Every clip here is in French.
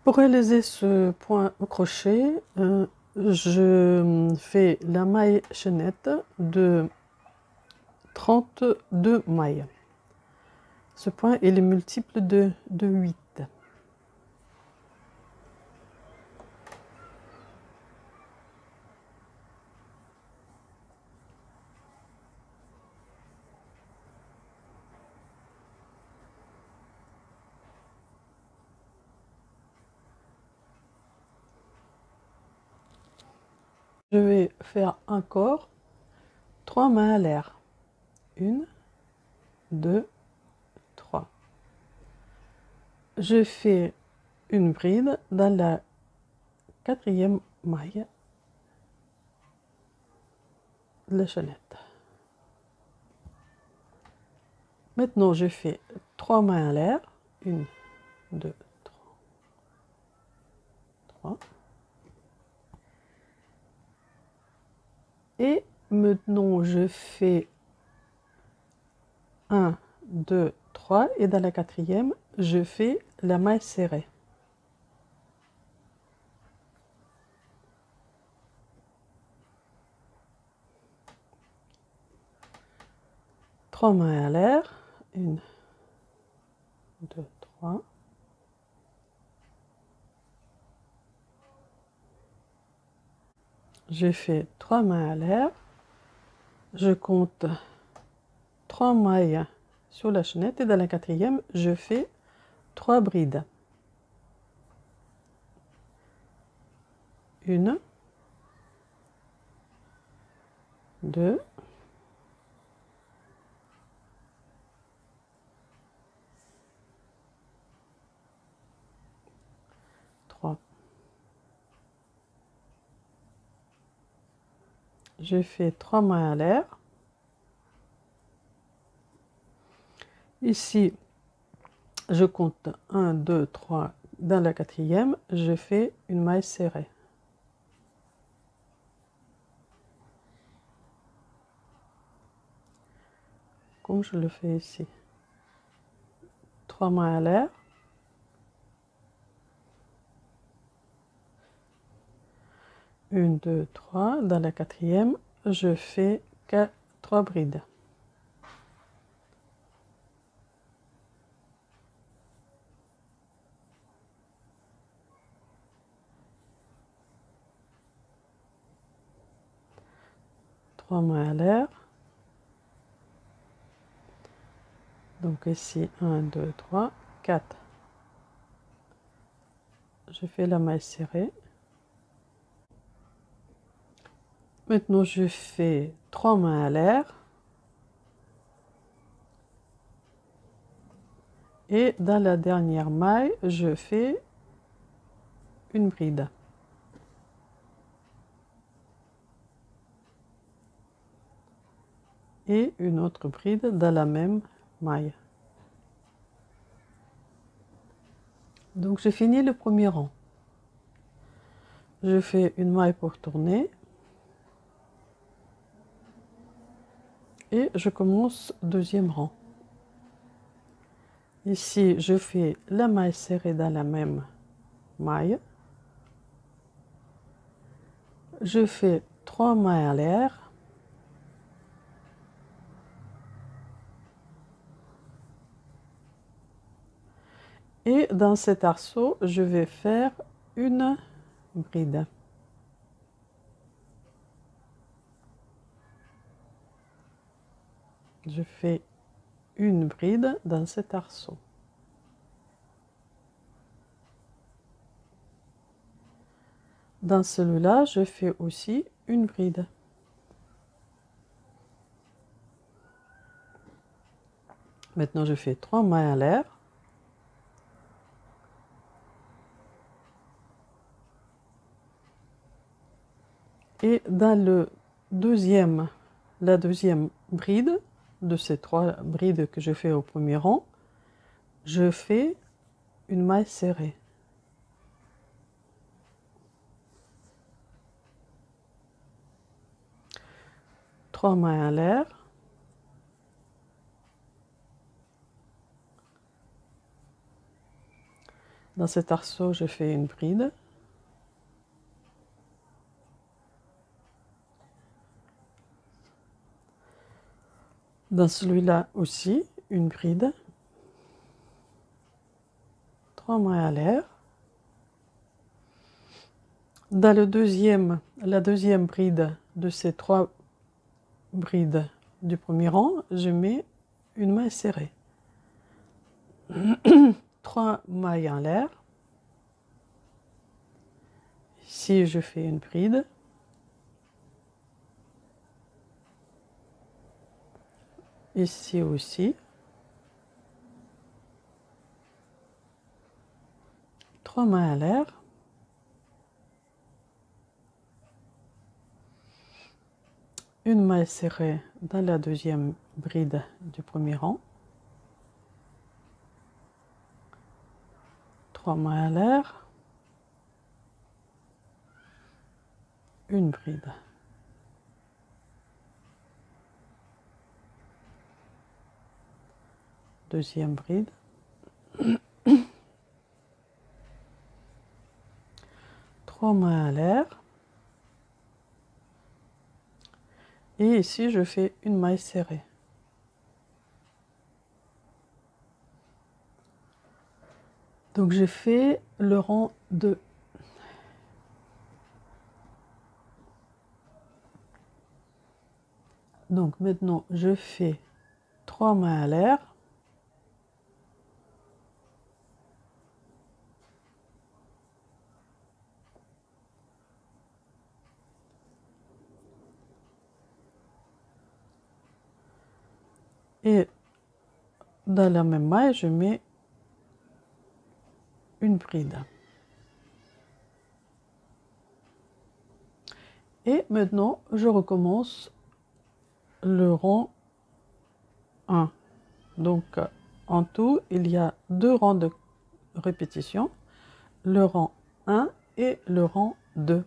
Pour réaliser ce point au crochet, je fais la maille chaînette de 32 mailles. Ce point est le multiple de 8. Je vais faire encore 3 mains à l'air. 1, 2, 3. Je fais une bride dans la 4e maille de la chaînette. Maintenant, je fais 3 mains à l'air. 1, 2, 3. Et maintenant, je fais 1, 2, 3. Et dans la 4e, je fais la maille serrée. Trois mains à l'air. 1, 2, 3. Je fais 3 mains à l'air. Je compte 3 mailles sur la chaînette et dans la 4e, je fais 3 brides. 1, 2, 3. Je fais 3 mains à l'air. Ici, je compte 1, 2, 3. Dans la 4e, je fais une maille serrée. Comme je le fais ici. 3 mains à l'air. 1, 2, 3. Dans la 4e, je fais 3 brides. Trois mains à l'air. Donc ici, 1, 2, 3, 4. Je fais la maille serrée. Maintenant, je fais 3 mains à l'air. Et dans la dernière maille, je fais une bride. Et une autre bride dans la même maille. Donc j'ai fini le premier rang. Je fais une maille pour tourner. Et je commence deuxième rang. Ici, je fais la maille serrée dans la même maille. Je fais 3 mailles à l'air. Et dans cet arceau, je vais faire une bride. Je fais une bride dans cet arceau. Dans celui-là, je fais aussi une bride. Maintenant, je fais 3 mailles à l'air. Et dans la deuxième bride, de ces 3 brides que je fais au premier rang, je fais une maille serrée. Trois mailles à l'air. Dans cet arceau, je fais une bride. Dans celui-là aussi, une bride. 3 mailles à l'air. Dans la deuxième bride de ces 3 brides du premier rang, je mets une maille serrée. 3 mailles en l'air. Ici, je fais une bride. Ici aussi. 3 mailles à l'air. Une maille serrée dans la deuxième bride du premier rang. 3 mailles à l'air. Une bride. Deuxième bride. 3 mailles à l'air. Et ici, je fais une maille serrée. Donc, j'ai fait le rang 2. Donc, maintenant, je fais 3 mailles à l'air. Et dans la même maille, je mets une bride. Et maintenant, je recommence le rang 1. Donc, en tout, il y a 2 rangs de répétition, le rang 1 et le rang 2.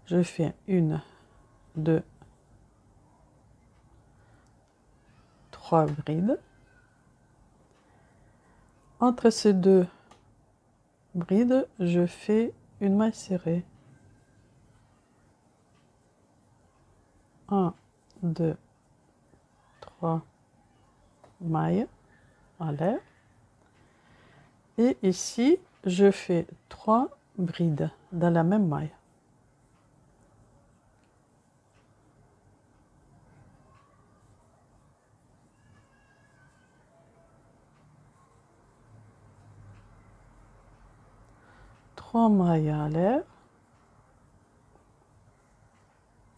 Je fais 1, 2, 3 brides. Entre ces 2 brides, je fais une maille serrée. 1, 2, 3 mailles à l'air. Et ici, je fais 3 brides dans la même maille. Trois mailles à l'air.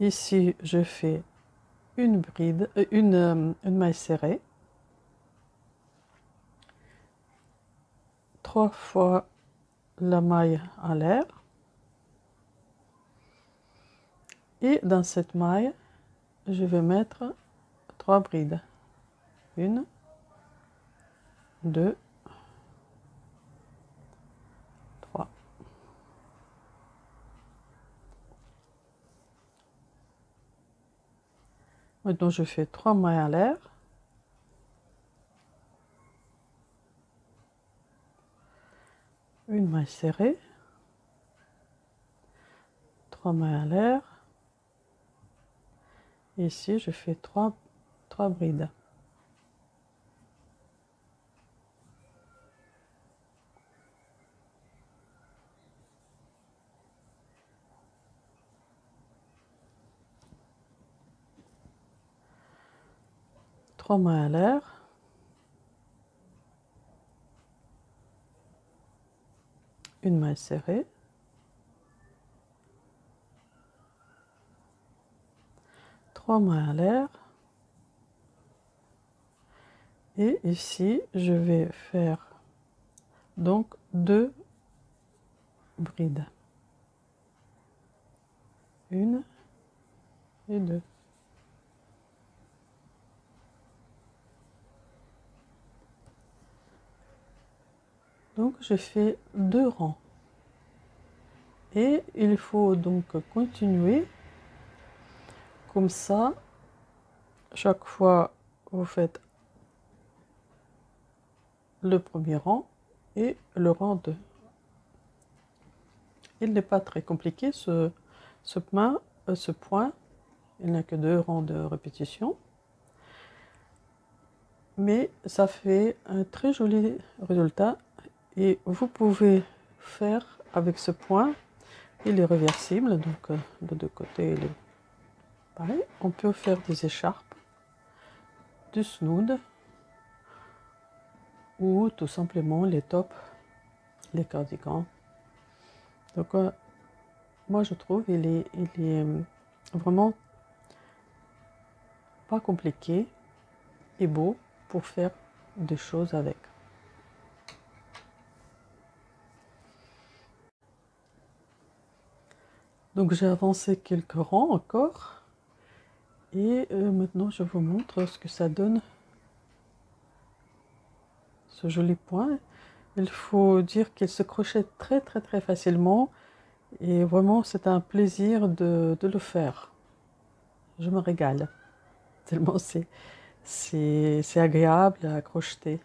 Ici, je fais une bride, une maille serrée. 3 fois la maille à l'air. Et dans cette maille, je vais mettre 3 brides. 1, 2, 3. Maintenant, je fais 3 mailles à l'air. Une maille serrée. 3 mailles à l'air. Ici, je fais 3 brides. Trois mailles à l'air. Une maille serrée. 3 mailles à l'air. Et ici, je vais faire donc 2 brides. 1 et 2. Donc, je fais 2 rangs. Et il faut donc continuer comme ça. Chaque fois, vous faites le premier rang et le rang 2. Il n'est pas très compliqué ce point, il n'a que 2 rangs de répétition, mais ça fait un très joli résultat et vous pouvez faire avec ce point. Il est réversible, donc de deux côtés il est pareil. On peut faire des écharpes, du snood ou tout simplement les tops, les cardigans. Donc moi je trouve il est vraiment pas compliqué et beau pour faire des choses avec. Donc j'ai avancé quelques rangs encore et maintenant je vous montre ce que ça donne, ce joli point. Il faut dire qu'il se crochette très facilement et vraiment c'est un plaisir de le faire. Je me régale tellement c'est agréable à crocheter.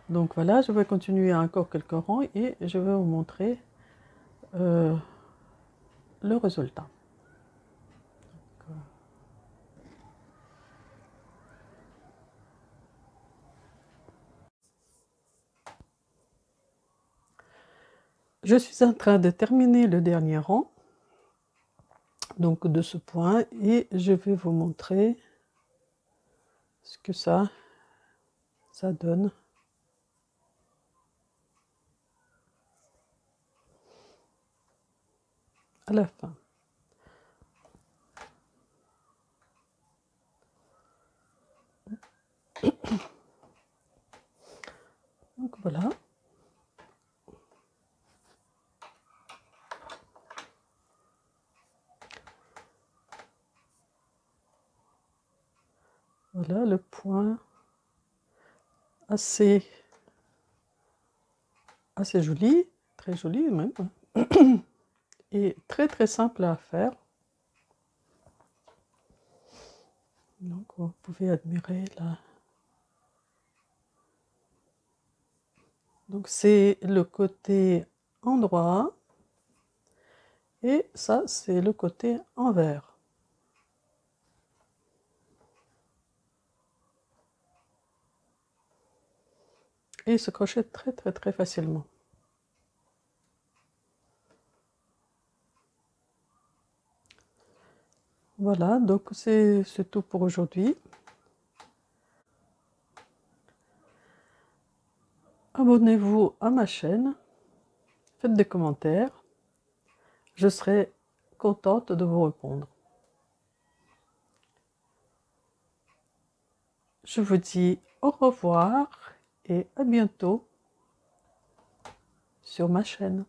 Donc voilà, je vais continuer encore quelques rangs et je vais vous montrer le résultat. Je suis en train de terminer le dernier rang, donc de ce point, et je vais vous montrer ce que ça donne. À la fin. Donc voilà. Voilà le point assez joli, très joli même, et très simple à faire. Donc vous pouvez admirer là. Donc c'est le côté endroit et ça c'est le côté envers. Et il se crochette très facilement. Voilà, donc c'est tout pour aujourd'hui. Abonnez-vous à ma chaîne, faites des commentaires, je serai contente de vous répondre. Je vous dis au revoir et à bientôt sur ma chaîne.